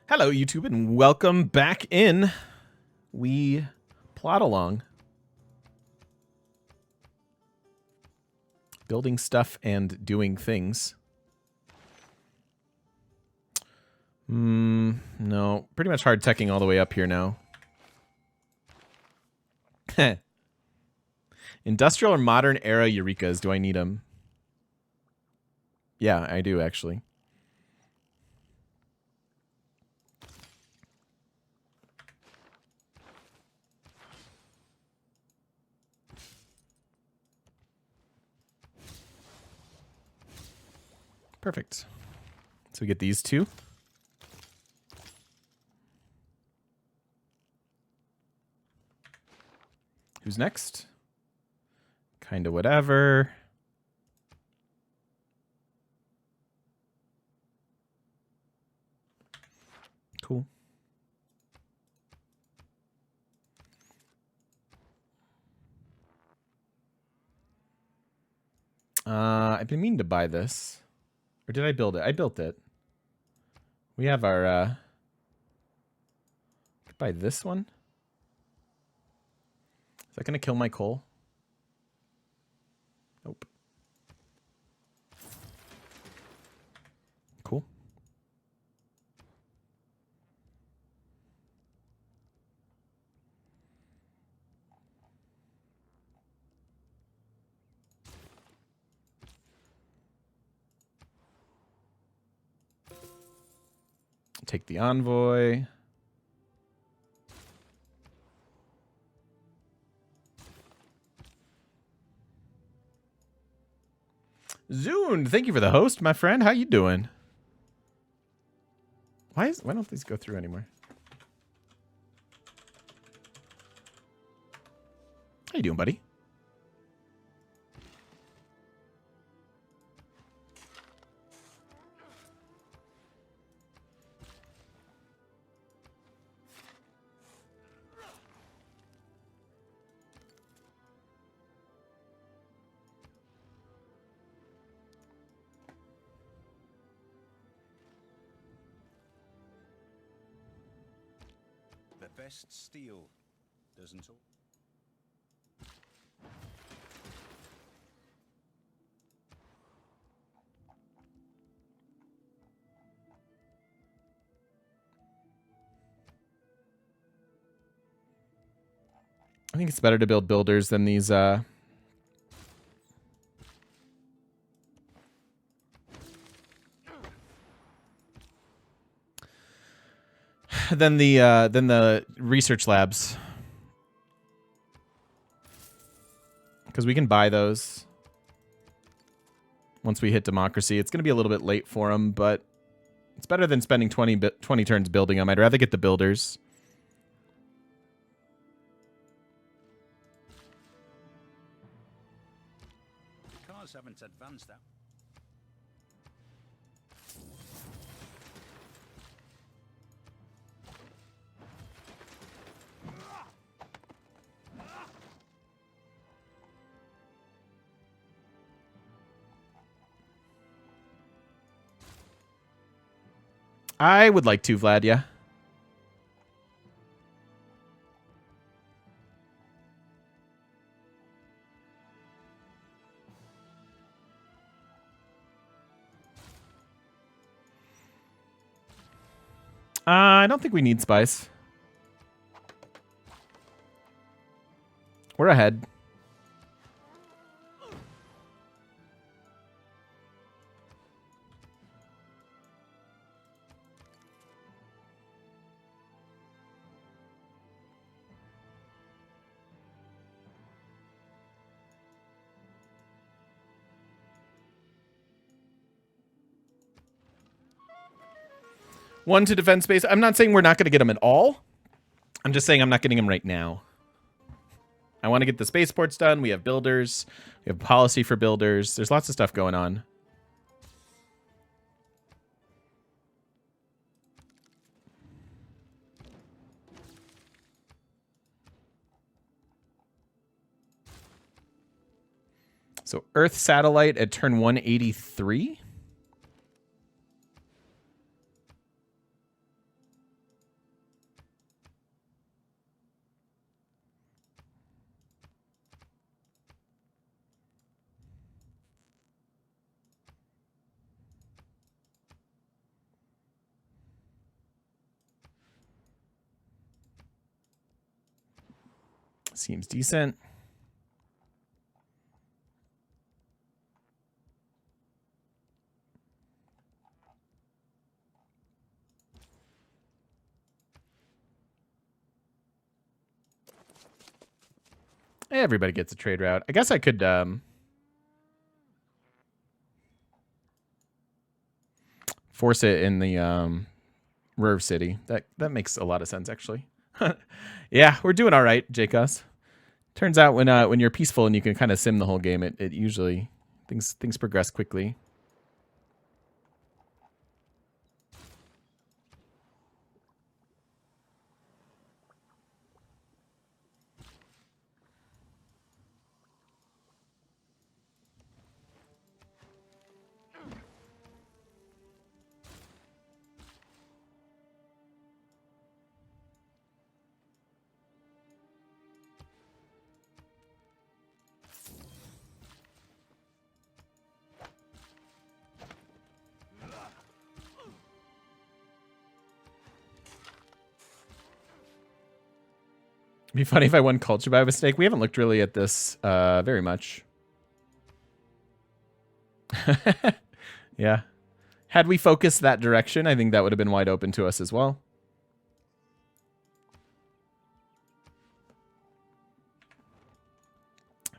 Hello, YouTube, and welcome back in. We plot along. Building stuff and doing things. No. Pretty much hard teching all the way up here now. Industrial or modern era Eurekas, do I need them? Yeah, I do, actually. Perfect. So we get these two. Who's next? Kinda whatever. Cool. I've been meaning to buy this. Or did I build it? I built it. We have our, could buy this one. Is that going to kill my coal? Nope. Cool. Take the envoy. Zune, thank you for the host, my friend. How you doing? Why don't these go through anymore? How you doing, buddy? The best steel doesn't all. I think it's better to build builders than these than the research labs. Because we can buy those once we hit democracy. It's going to be a little bit late for them, but it's better than spending 20 turns building them. I'd rather get the builders. The cars haven't advanced that. I would like to, Vlad, yeah. I don't think we need spies. We're ahead. One to defend space. I'm not saying we're not going to get them at all. I'm just saying I'm not getting them right now. I want to get the spaceports done. We have builders. We have policy for builders. There's lots of stuff going on. So Earth satellite at turn 183. Seems decent. Everybody gets a trade route. I guess I could force it in the Rurv City. That makes a lot of sense, actually. Yeah, we're doing all right, Jacos. Turns out when you're peaceful and you can kind of sim the whole game, it usually things progress quickly. It'd be funny if I won culture by mistake. We haven't looked really at this very much. Yeah. Had we focused that direction, I think that would have been wide open to us as well.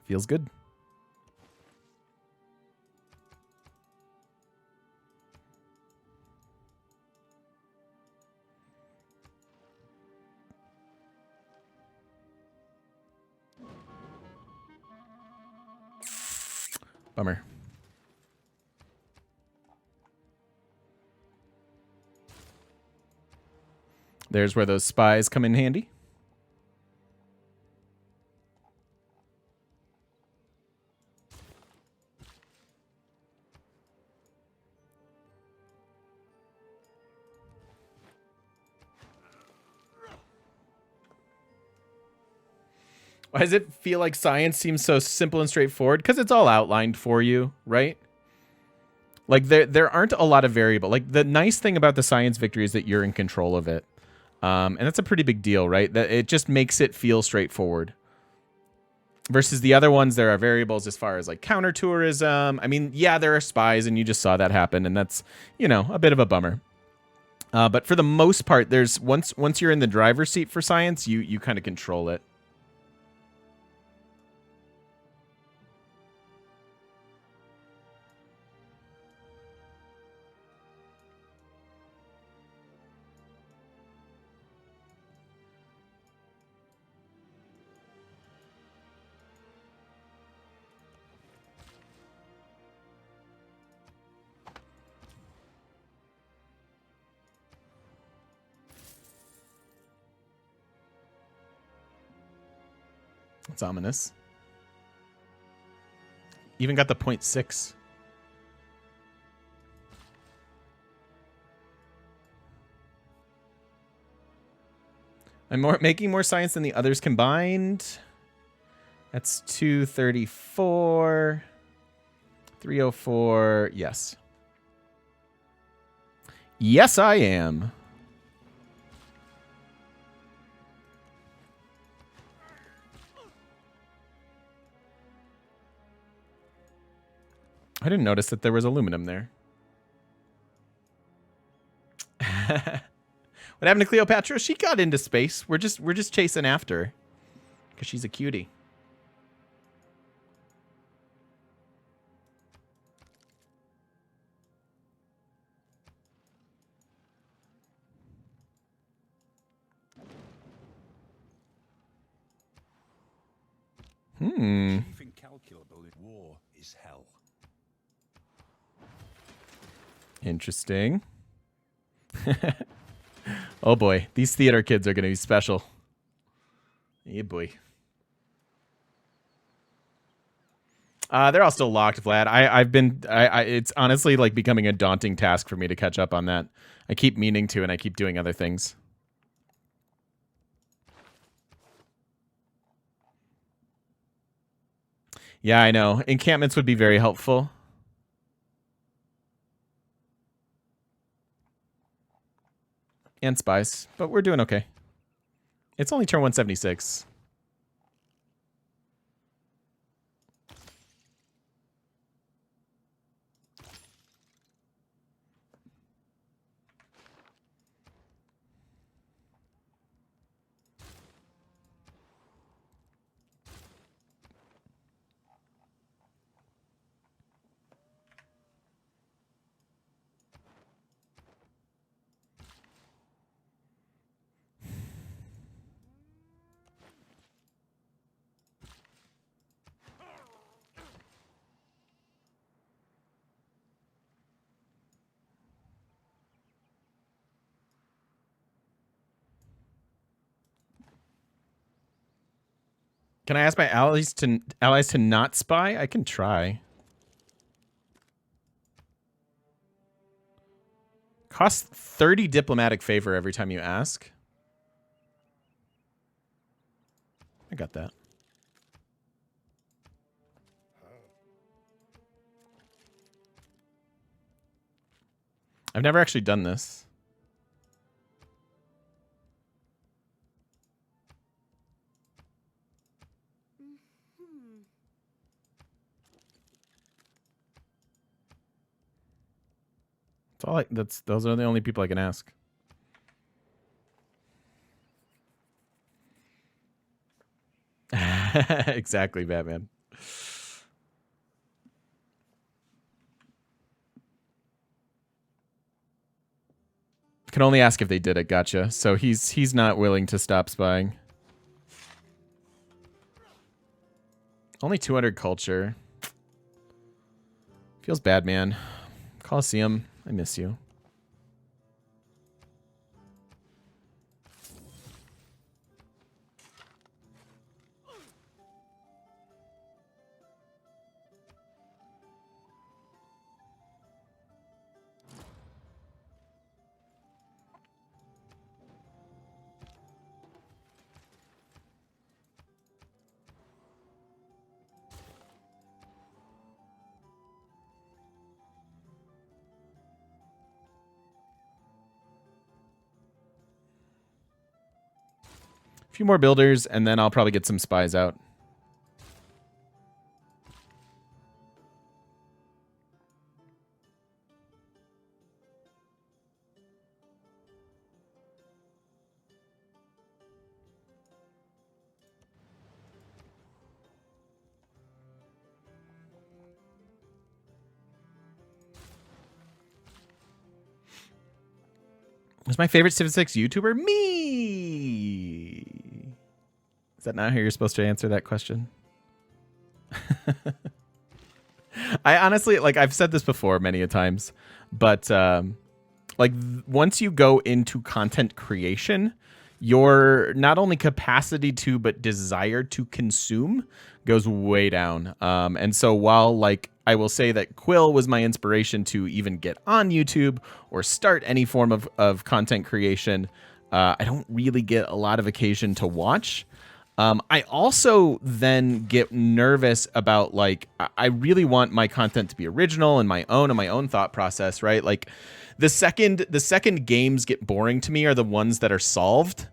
Feels good. Bummer. There's where those spies come in handy. Why does it feel like science seems so simple and straightforward? Because it's all outlined for you, right? Like there aren't a lot of variable. Like the nice thing about the science victory is that you're in control of it. And that's a pretty big deal, right? That it just makes it feel straightforward. Versus the other ones, there are variables as far as like counter-tourism. I mean, yeah, there are spies, and you just saw that happen, and that's, you know, a bit of a bummer. But for the most part, there's once you're in the driver's seat for science, you kind of control it. It's ominous. Even got the 0.6. I'm making more science than the others combined. That's 234. 304. Yes. Yes, I am. I didn't notice that there was aluminum there. What happened to Cleopatra? She got into space. We're just chasing after her because she's a cutie. Chief incalculable in war is hell. Interesting. Oh boy, these theater kids are going to be special. Yeah, boy. They're all still locked, Vlad. It's honestly like becoming a daunting task for me to catch up on that. I keep meaning to, and I keep doing other things. Yeah, I know. Encampments would be very helpful. And spies, but we're doing okay. It's only turn 176. Can I ask my allies to not spy? I can try. Costs 30 diplomatic favor every time you ask. I got that. I've never actually done this. Those are the only people I can ask. Exactly, Batman. Can only ask if they did it. Gotcha. So he's not willing to stop spying. Only 200 culture. Feels bad, man. Coliseum, I miss you. A few more builders, and then I'll probably get some spies out. Who's my favorite Civ 6 YouTuber? Me! Is that not how you're supposed to answer that question? I honestly, like, I've said this before many a times, but, like, once you go into content creation, your not only capacity to, but desire to consume goes way down. And so while, like, I will say that Quill was my inspiration to even get on YouTube or start any form of content creation, I don't really get a lot of occasion to watch. I also then get nervous about, like, I really want my content to be original and my own thought process, right? Like, the second games get boring to me are the ones that are solved.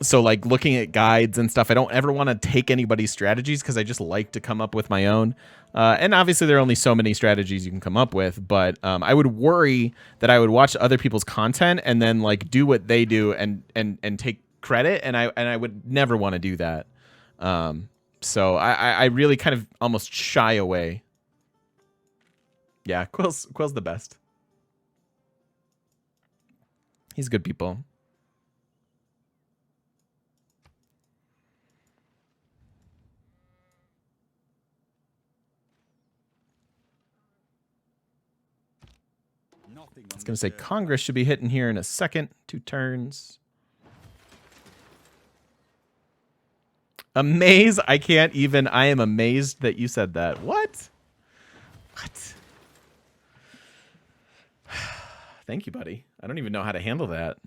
So, like, looking at guides and stuff, I don't ever want to take anybody's strategies because I just like to come up with my own. And obviously there are only so many strategies you can come up with, but I would worry that I would watch other people's content and then, like, do what they do and take credit, and I would never want to do that. So I really kind of almost shy away. Yeah, Quill's the best. He's good people. I was going to say Congress should be hitting here in a second. 2 turns. Amaze? I can't even. I am amazed that you said that. What? What? Thank you, buddy. I don't even know how to handle that.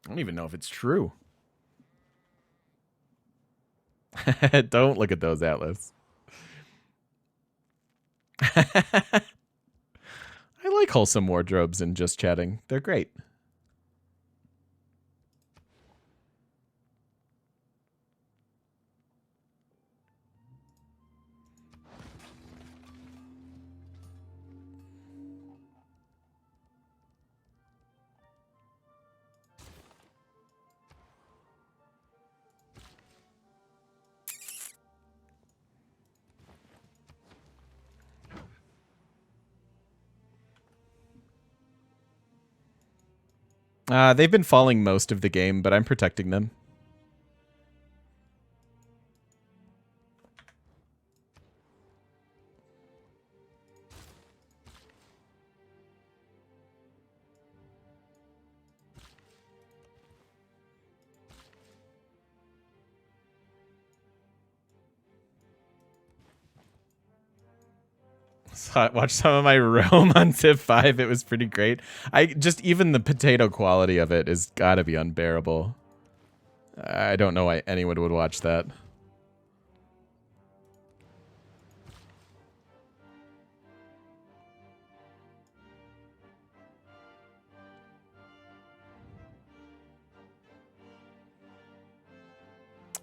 I don't even know if it's true. Don't look at those, Atlas. I like wholesome wardrobes and just chatting. They're great. They've been falling most of the game, but I'm protecting them. Watch some of my Rome on Civ 5. It was pretty great. Even the potato quality of it is gotta be unbearable. I don't know why anyone would watch that.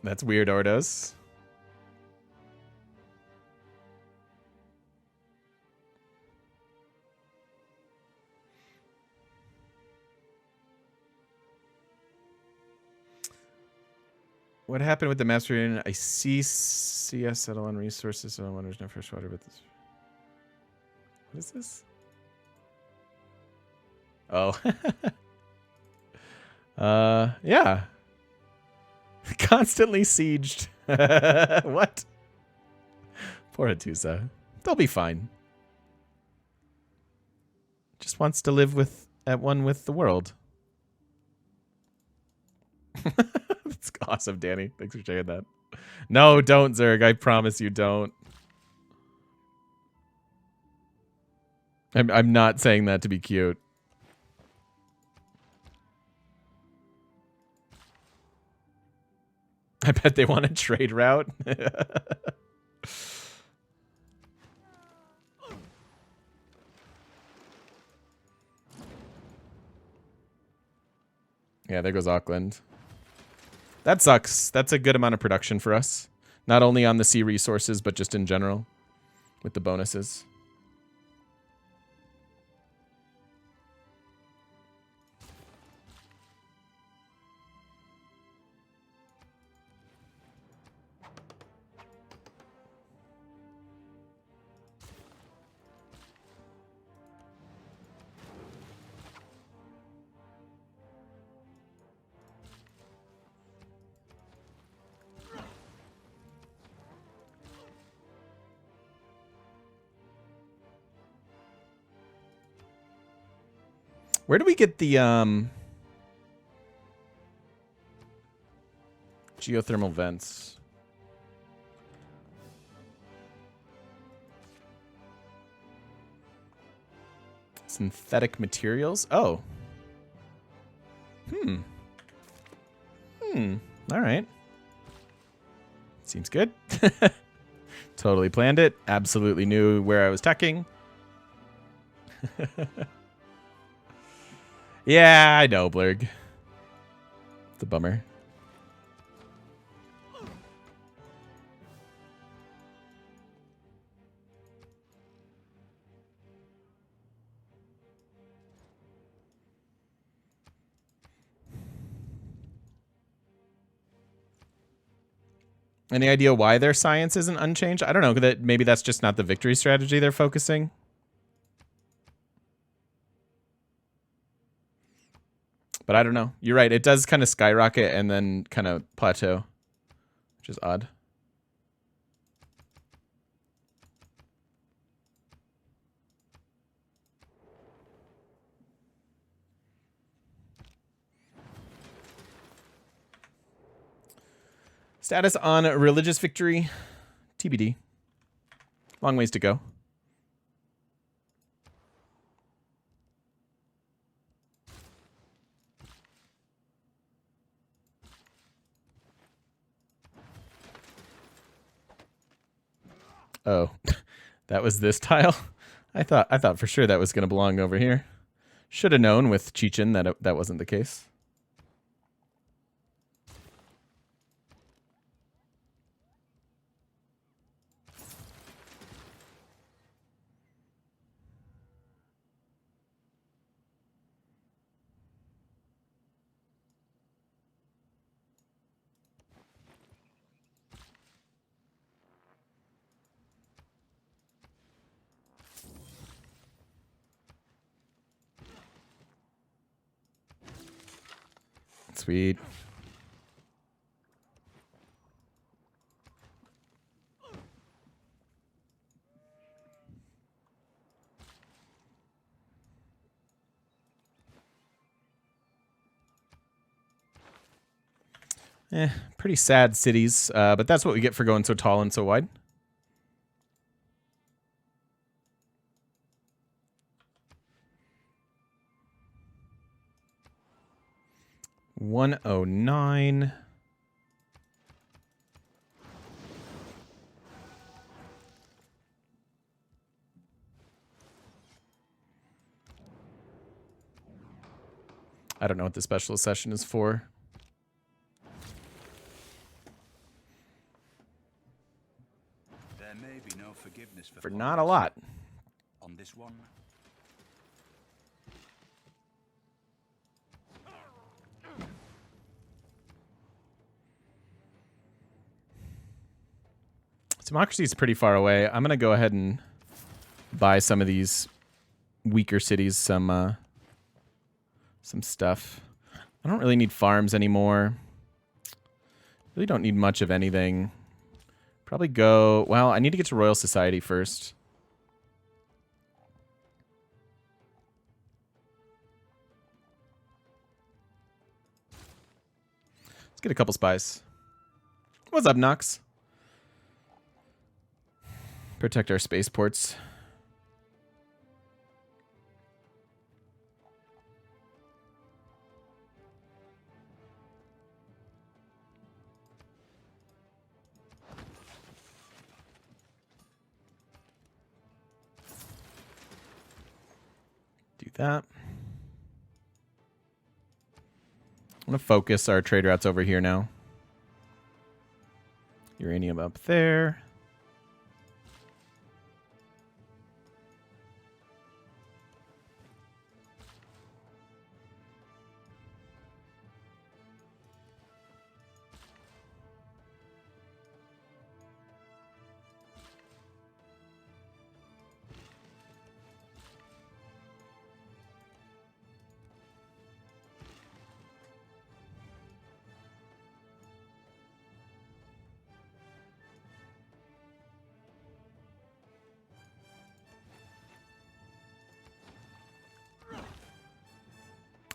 That's weird, Ordos. What happened with the master union? I see CS settle on resources, so I wonder there's no fresh water, but this. What is this? Oh. Yeah. Constantly sieged. What? Poor Hatusa. They'll be fine. Just wants to live at one with the world. That's awesome, Danny. Thanks for sharing that. No, don't, Zerg. I promise you don't. I'm not saying that to be cute. I bet they want a trade route. Yeah, there goes Auckland. That sucks. That's a good amount of production for us. Not only on the sea resources, but just in general with the bonuses. Where do we get the geothermal vents? Synthetic materials? Oh. All right. Seems good. Totally planned it. Absolutely knew where I was tucking. Yeah, I know, Blurg. It's a bummer. Any idea why their science isn't unchanged? I don't know. That maybe that's just not the victory strategy they're focusing. But I don't know. You're right. It does kind of skyrocket and then kind of plateau, which is odd. Status on religious victory. TBD. Long ways to go. Oh, that was this tile? I thought for sure that was going to belong over here. Should have known with Chechen that that wasn't the case. Sweet. Pretty sad cities, but that's what we get for going so tall and so wide. 109. I don't know what the special session is for. There may be no forgiveness For not a lot. on this one. Democracy is pretty far away. I'm going to go ahead and buy some of these weaker cities some stuff. I don't really need farms anymore. Really don't need much of anything. Probably go... Well, I need to get to Royal Society first. Let's get a couple spies. What's up, Nox? Protect our spaceports. Do that. I'm going to focus our trade routes over here now. Uranium up there.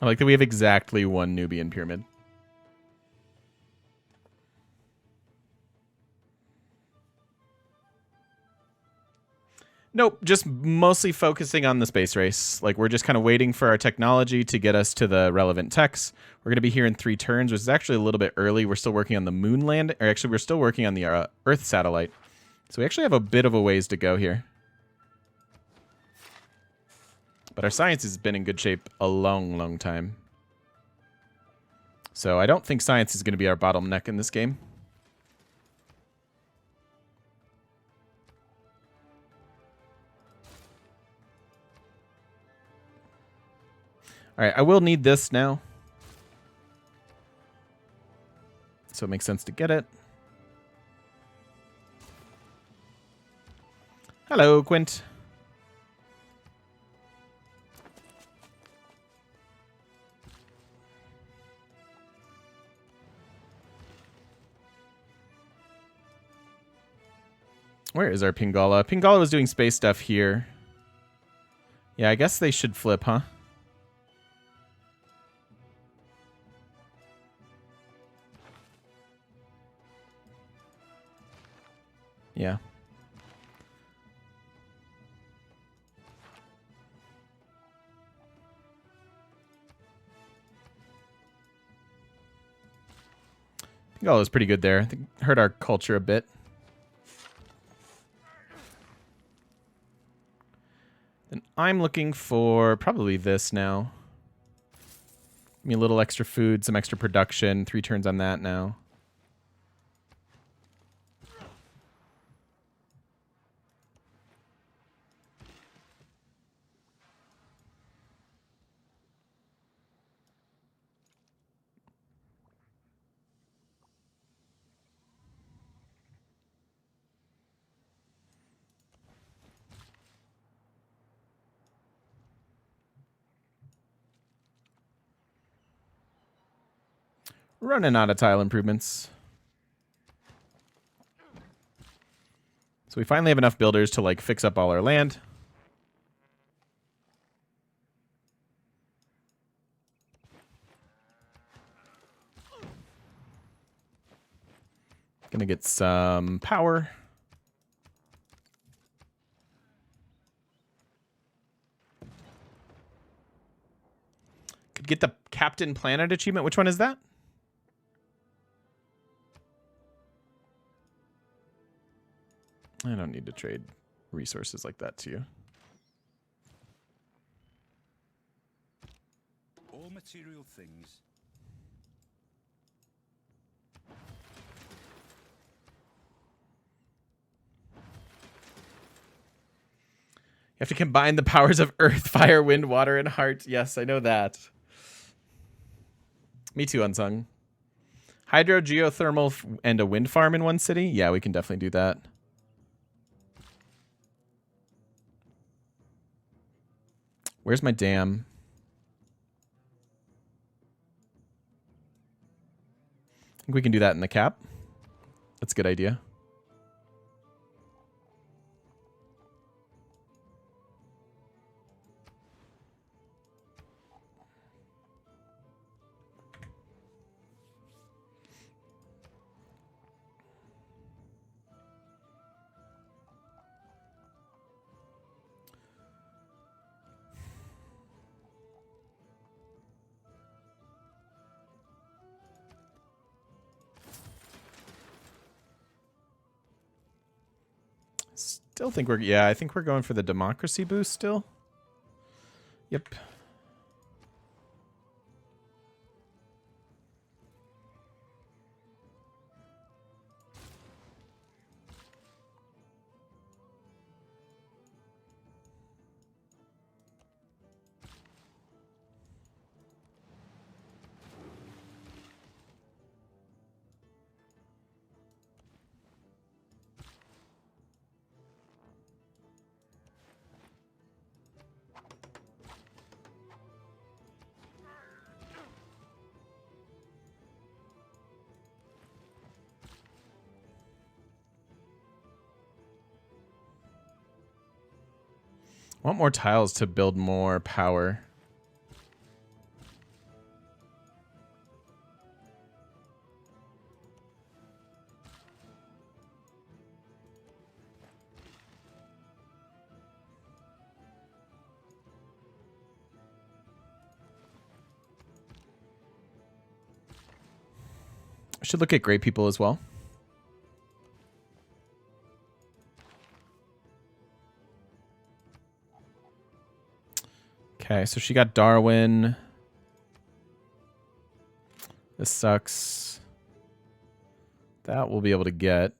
I like that we have exactly one Nubian pyramid. Nope, just mostly focusing on the space race. Like, we're just kind of waiting for our technology to get us to the relevant techs. We're going to be here in 3 turns, which is actually a little bit early. We're still working on the moon land. Or actually, we're still working on the Earth satellite. So we actually have a bit of a ways to go here. But our science has been in good shape a long, long time. So I don't think science is going to be our bottleneck in this game. All right, I will need this now. So it makes sense to get it. Hello, Quint. Where is our Pingala? Pingala was doing space stuff here. Yeah, I guess they should flip, huh? Yeah. Pingala was pretty good there. I think hurt our culture a bit. Then I'm looking for probably this now. Give me a little extra food, some extra production. 3 turns on that now. Running out of tile improvements. So we finally have enough builders to like fix up all our land. Gonna get some power. Could get the Captain Planet achievement. Which one is that? I don't need to trade resources like that to you. All material things. You have to combine the powers of earth, fire, wind, water, and heart. Yes, I know that. Me too, Unsung. Hydro, geothermal, and a wind farm in one city? Yeah, we can definitely do that. Where's my dam? I think we can do that in the cap. That's a good idea. Still think we're, yeah, I think we're going for the democracy boost still. Yep. I want more tiles to build more power. I should look at great people as well. Okay, so she got Darwin. This sucks. That we'll be able to get.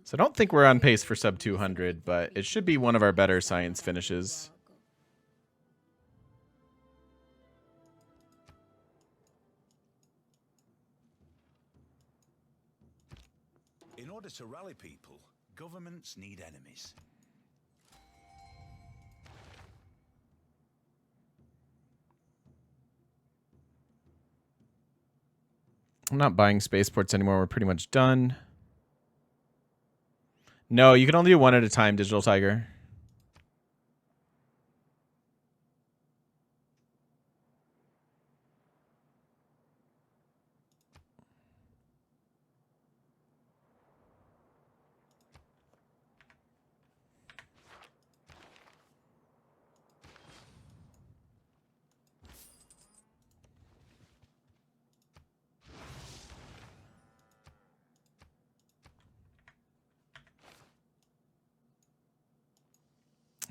So I don't think we're on pace for sub 200, but it should be one of our better science finishes. In order to rally people, governments need enemies. I'm not buying spaceports anymore. We're pretty much done. No, you can only do one at a time, Digital Tiger.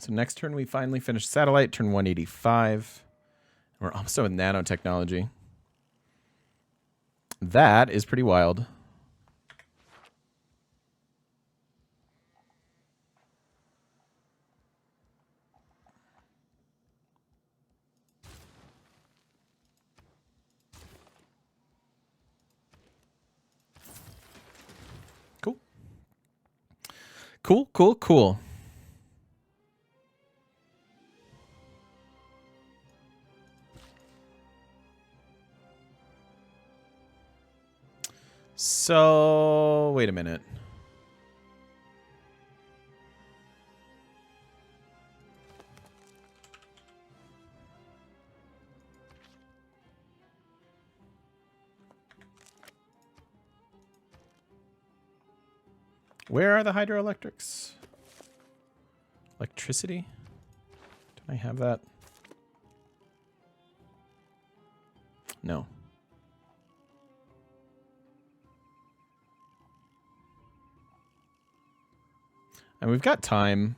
So next turn we finally finish satellite, turn 185. We're also with nanotechnology. That is pretty wild. Cool. Cool, cool, cool. So, wait a minute. Where are the hydroelectrics? Electricity? Don't I have that? No. And we've got time.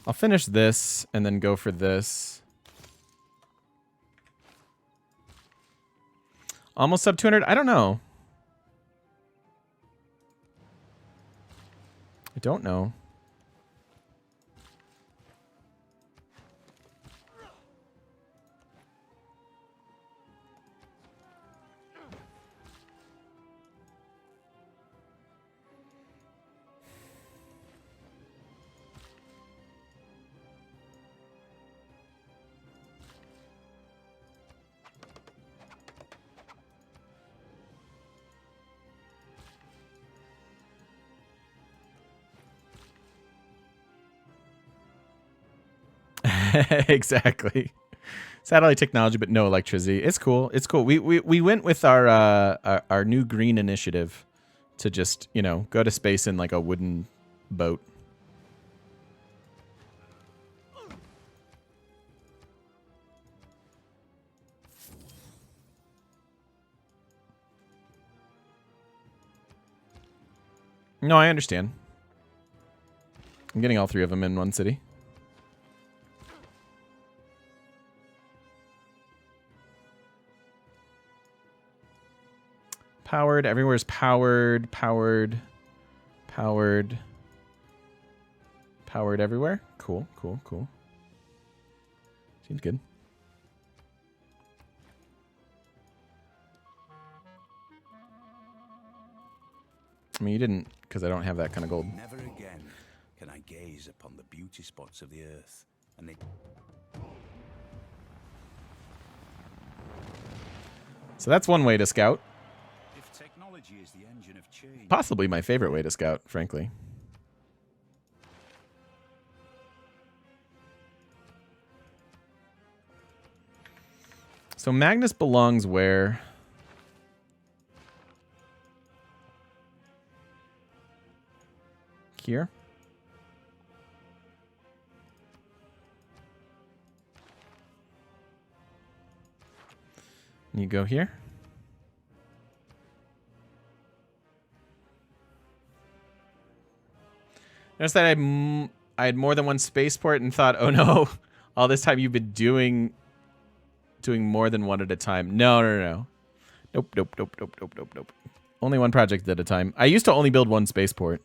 I'll finish this and then go for this. Almost sub 200? I don't know. I don't know. Exactly. Satellite technology, but no electricity. It's cool. It's cool. We went with our new green initiative to just, you know, go to space in like a wooden boat. No, I understand. I'm getting all three of them in one city. Powered. Everywhere's powered, powered, powered, powered everywhere. Cool, cool, cool. Seems good. I mean, you didn't, because I don't have that kind of gold. Never again can I gaze upon the beauty spots of the earth, and they... So that's one way to scout. If technology is the engine of change... Possibly my favorite way to scout, frankly. So Magnus belongs where? Here. And you go here. Notice that I had more than one spaceport and thought, oh no, all this time you've been doing more than one at a time. No. Nope. Only one project at a time. I used to only build one spaceport.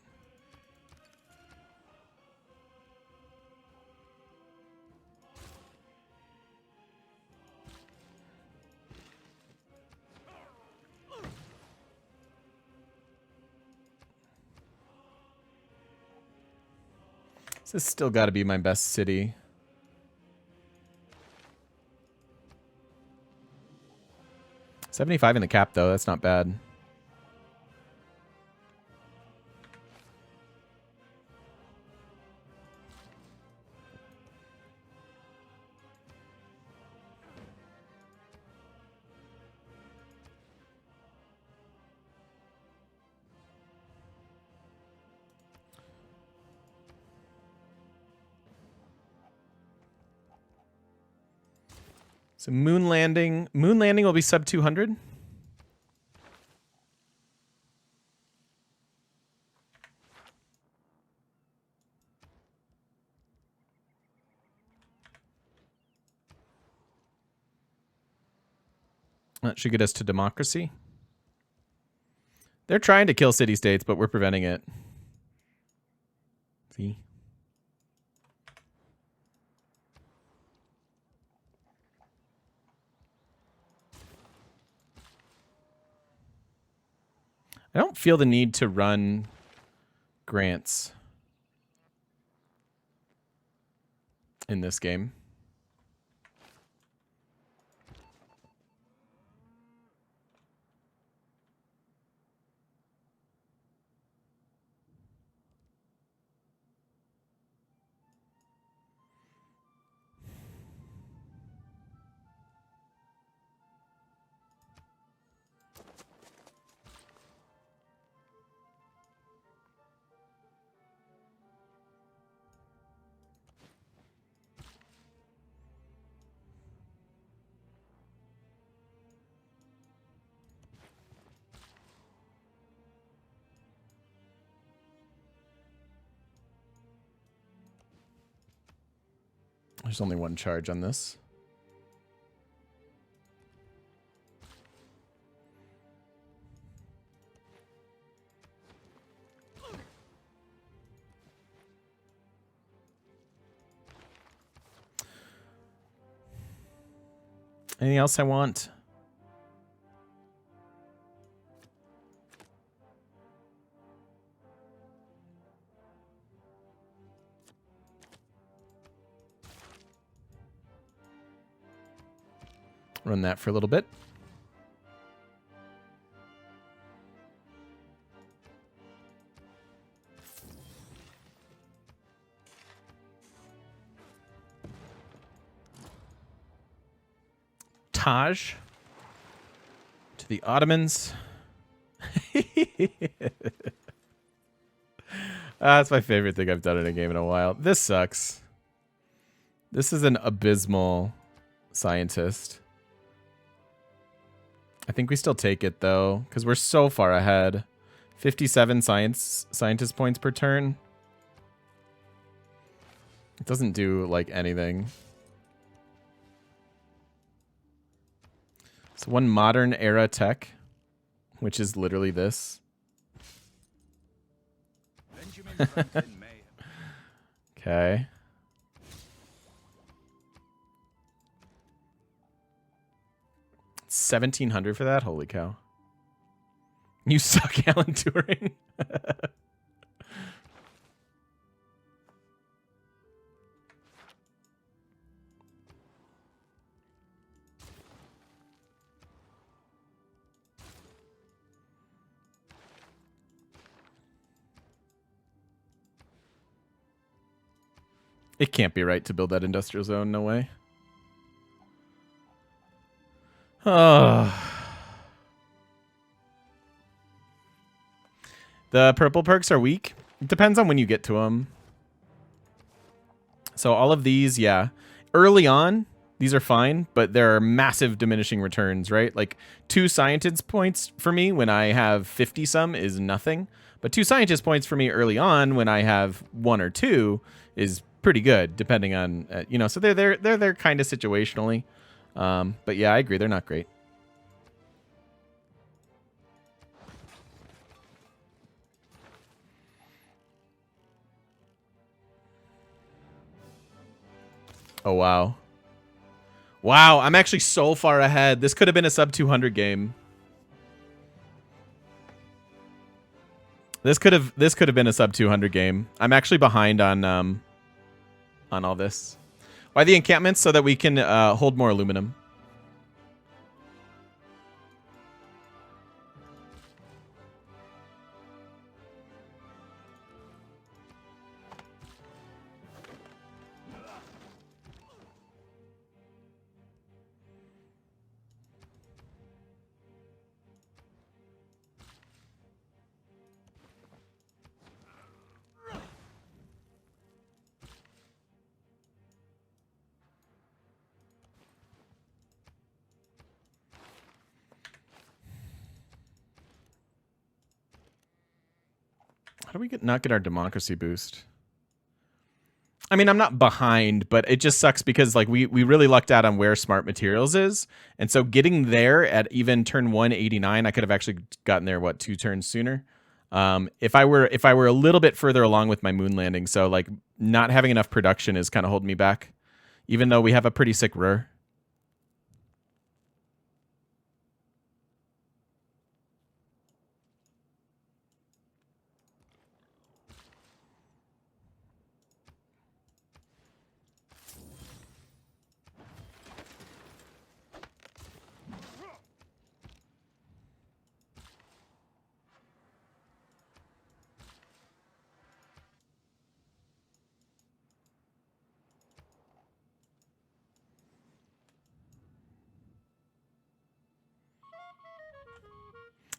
This has still got to be my best city. $75 in the cap, though. That's not bad. So moon landing will be sub 200. That should get us to democracy. They're trying to kill city-states, but we're preventing it. See? I don't feel the need to run grants in this game. There's only one charge on this. Anything else I want? Run that for a little bit. Taj to the Ottomans. That's my favorite thing I've done in a game in a while. This sucks. This is an abysmal scientist. I think we still take it though, because we're so far ahead. 57 scientist points per turn. It doesn't do like anything. It's one modern era tech, which is literally this. Okay. $1,700 for that? Holy cow. You suck, Alan Turing. It can't be right to build that industrial zone. No way. Oh. The purple perks are weak. It depends on when you get to them. So all of these, yeah. Early on, these are fine, but there are massive diminishing returns, right? Like 2 scientist points for me when I have 50 some is nothing. But 2 scientist points for me early on when I have 1 or 2 is pretty good, depending on, you know, so they're there kind of situationally. But yeah, I agree. They're not great. Oh, wow. Wow, I'm actually so far ahead. This could have been a sub 200 game. This could have been a sub 200 game. I'm actually behind on all this. Why the encampments? So that we can hold more aluminum. How do we not get our democracy boost? I mean, I'm not behind, but it just sucks because like we really lucked out on where smart materials is. And so getting there at even turn 189, I could have actually gotten there, what, 2 turns sooner? If I were a little bit further along with my moon landing. So like not having enough production is kind of holding me back, even though we have a pretty sick rur.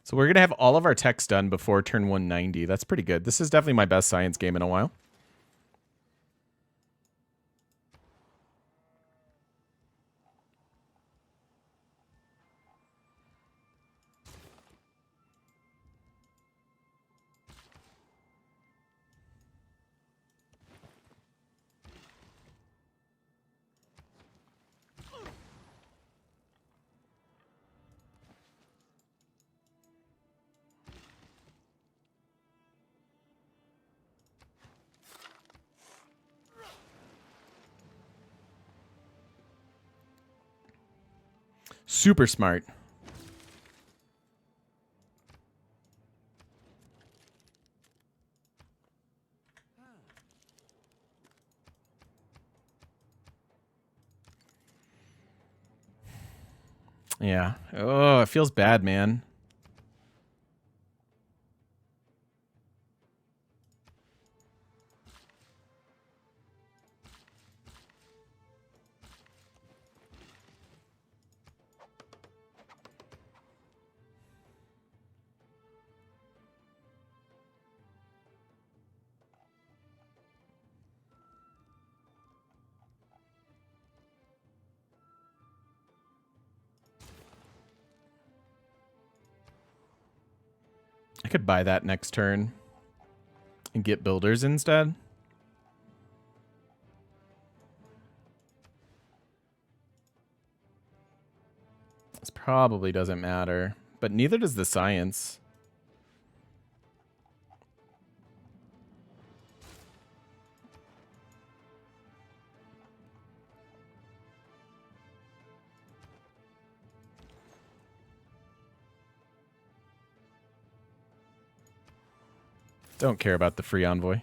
So we're going to have all of our techs done before turn 190. That's pretty good. This is definitely my best science game in a while. Super smart. Yeah. Oh, it feels bad, man. I could buy that next turn and get builders instead. This probably doesn't matter, but neither does the science. Don't care about the free envoy.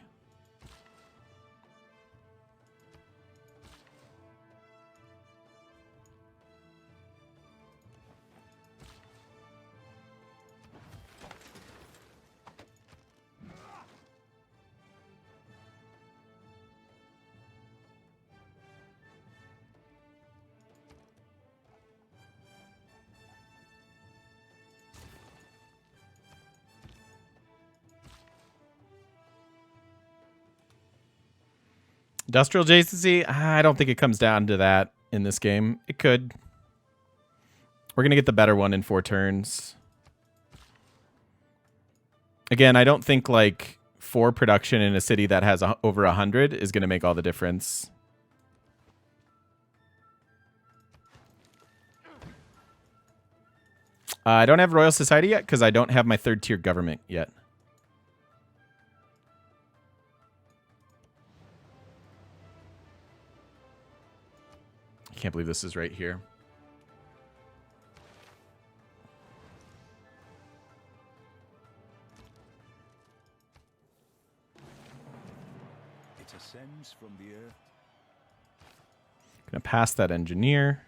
Industrial adjacency? I don't think it comes down to that in this game. It could. We're going to get the better one in 4 turns. Again, I don't think like 4 production in a city that has over 100 is going to make all the difference. I don't have Royal Society yet because I don't have my 3rd tier government yet. I can't believe this is right here. It ascends from the earth. Gonna pass that engineer.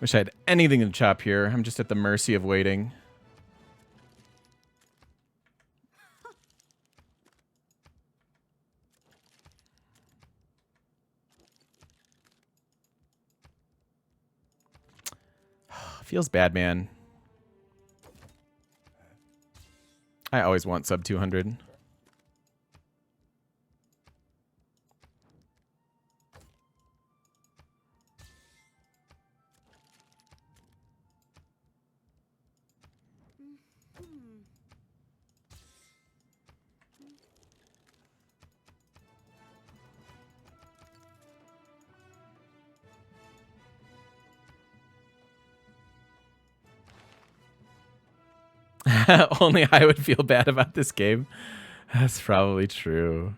Wish I had anything to chop here. I'm just at the mercy of waiting. Feels bad, man. I always want sub 200. Only I would feel bad about this game. That's probably true.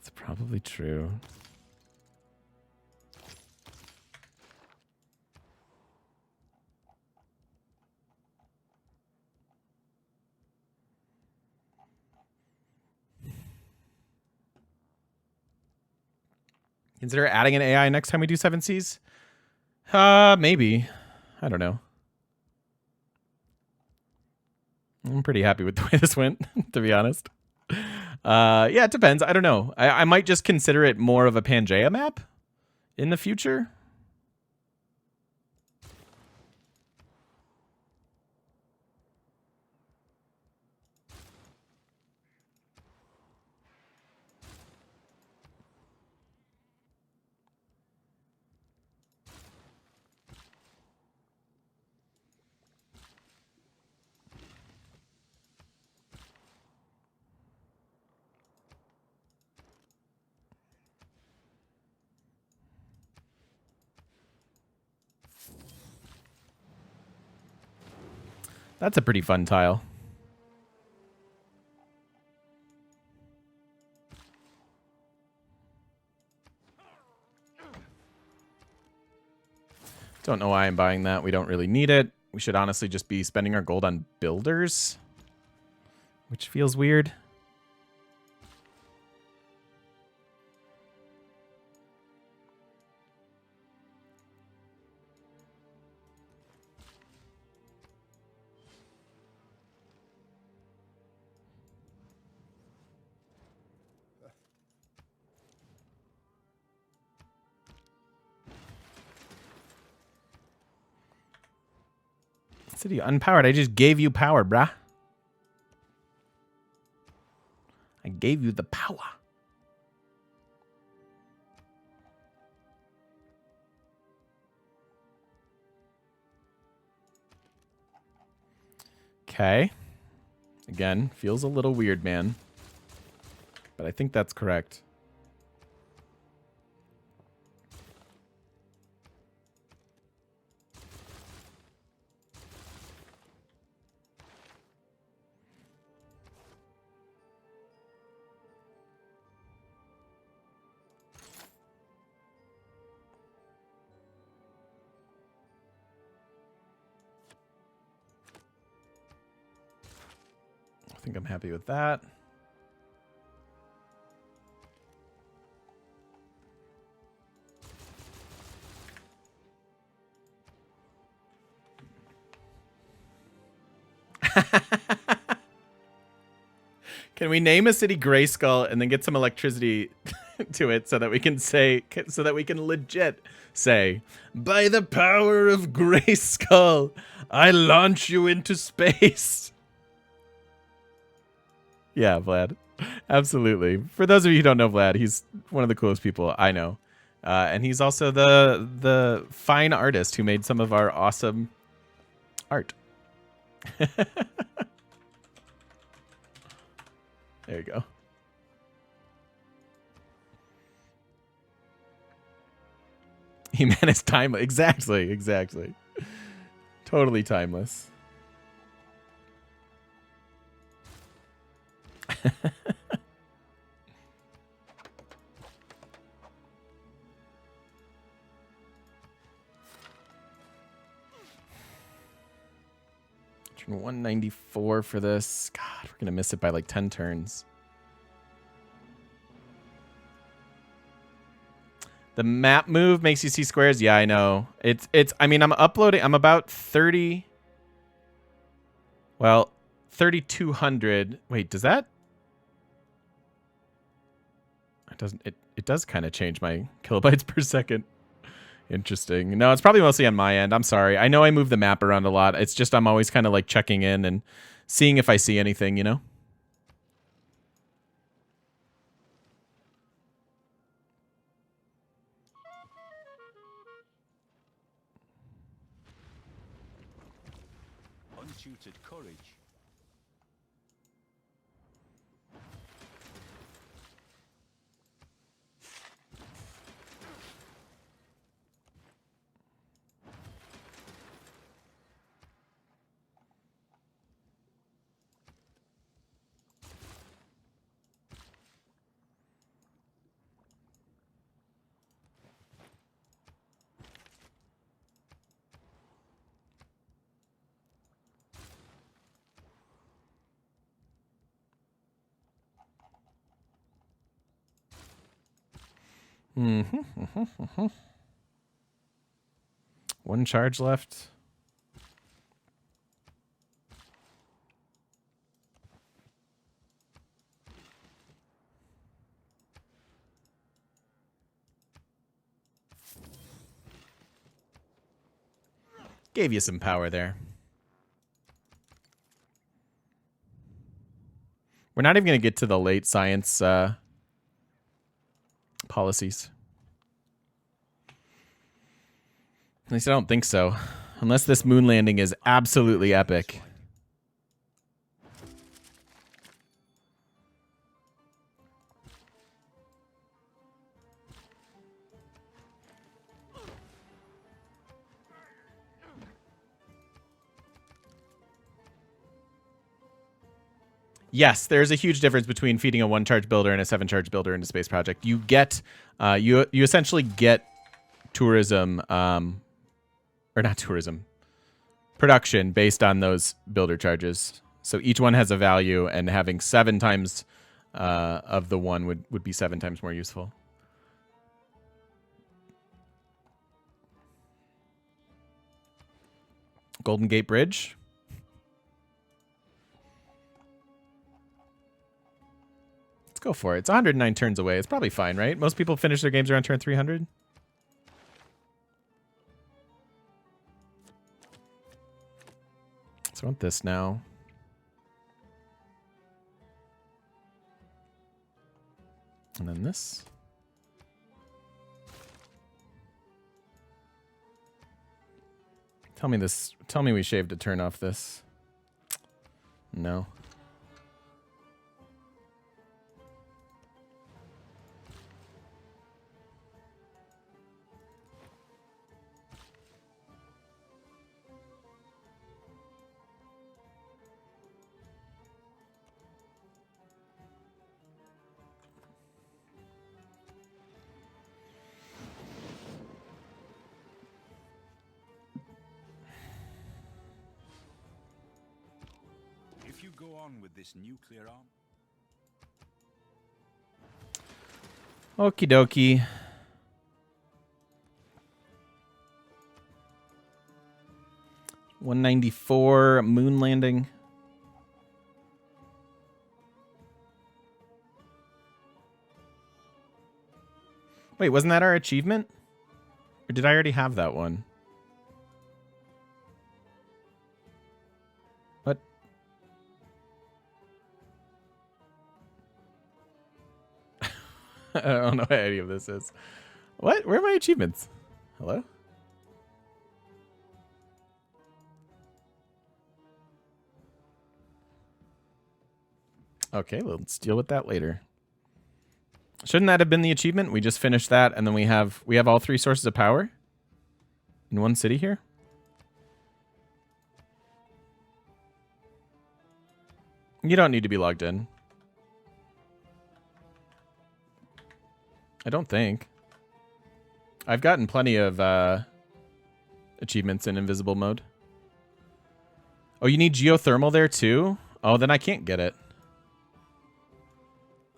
It's probably true. Consider adding an AI next time we do 7 Cs? Maybe. I don't know. I'm pretty happy with the way this went, to be honest. Yeah, it depends. I don't know. I might just consider it more of a Pangea map in the future. That's a pretty fun tile. Don't know why I'm buying that. We don't really need it. We should honestly just be spending our gold on builders, which feels weird. City unpowered. I just gave you power, brah. I gave you the power. Okay. Again, feels a little weird, man. But I think that's correct. I think I'm happy with that. Can we name a city Grayskull and then get some electricity to it so that we can say, so that we can legit say, by the power of Grayskull, I launch you into space. Yeah, Vlad. Absolutely. For those of you who don't know Vlad, he's one of the coolest people I know. And he's also the fine artist who made some of our awesome art. There you go. He-Man is timeless. Exactly, exactly. Totally timeless. Turn 194 for this. God, we're going to miss it by like 10 turns. The map move makes you see squares. Yeah, I know. I mean, I'm uploading. I'm about 30. Well, 3,200. Wait, does that? It doesn't. It does kind of change my kilobytes per second. Interesting. No, it's probably mostly on my end. I'm sorry. I know I move the map around a lot. It's just I'm always kind of like checking in and seeing if I see anything, you know? Untutored courage. One charge left. Gave you some power there. We're not even going to get to the late science policies. At least I don't think so. Unless this moon landing is absolutely epic. Yes, there's a huge difference between feeding a 1-charge builder and a 7-charge builder in a space project. You get, you essentially get tourism, or not tourism, production based on those builder charges. So each one has a value, and having 7 times of the one would be 7 times more useful. Golden Gate Bridge. Let's go for it. It's 109 turns away. It's probably fine, right? Most people finish their games around turn 300. So I want this now. And then this. Tell me this. Tell me we shaved a turn off this. No. If you go on with this nuclear arm, Okie dokie. $194 moon landing. Wait, wasn't that our achievement? Or did I already have that one? What? I don't know what any of this is. What? Where are my achievements? Hello? Okay, let's deal with that later. Shouldn't that have been the achievement? We just finished that, and then we have all 3 sources of power in one city here. You don't need to be logged in. I don't think. I've gotten plenty of achievements in invisible mode. Oh, you need geothermal there too? Oh, then I can't get it.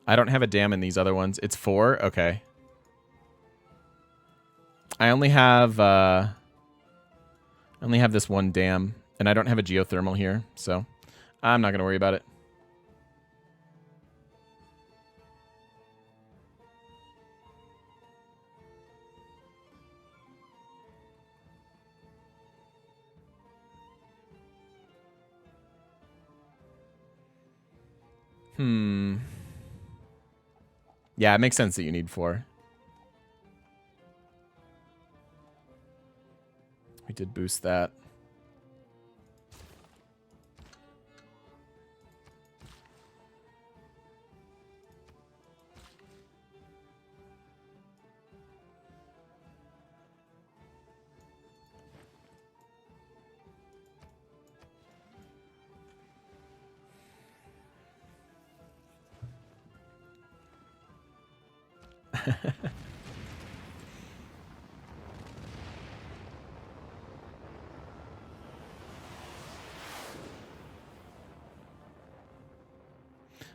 I don't have a dam in these other ones. It's 4? Okay. I only have this one dam, and I don't have a geothermal here, so I'm not going to worry about it. Yeah, it makes sense that you need 4. We did boost that.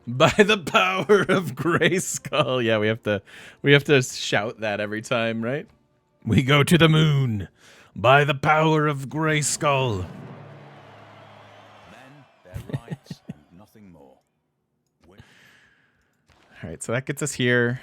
By the power of Grayskull. Yeah, we have to shout that every time, right? We go to the moon by the power of Grayskull. then their rights and nothing more. All right, so that gets us here.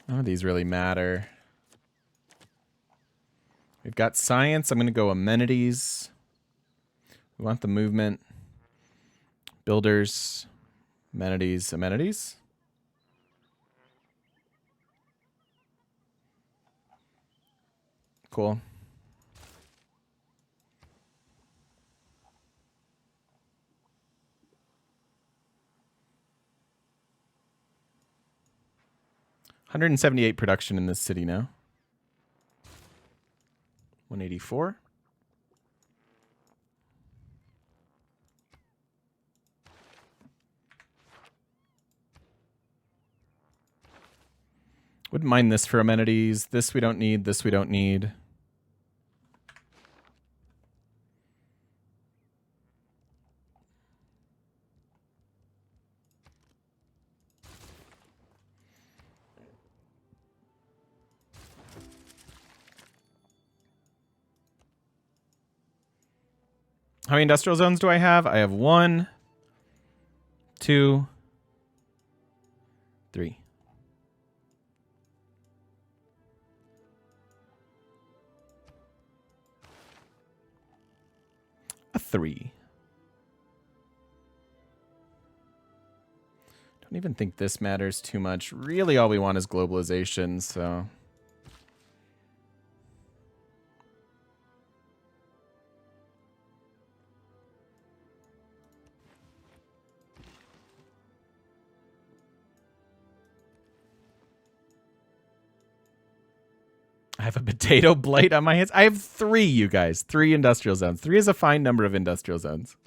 None of these really matter. We've got science. I'm going to go amenities. We want the movement. Builders. Amenities. Amenities. Cool. 178 production in this city now. 184. Wouldn't mind this for amenities. This we don't need. This we don't need. How many industrial zones do I have? I have 1, 2, 3. A 3. Don't even think this matters too much. Really, all we want is globalization, so... I have a potato blight on my hands. I have 3, you guys. 3 industrial zones. 3 is a fine number of industrial zones.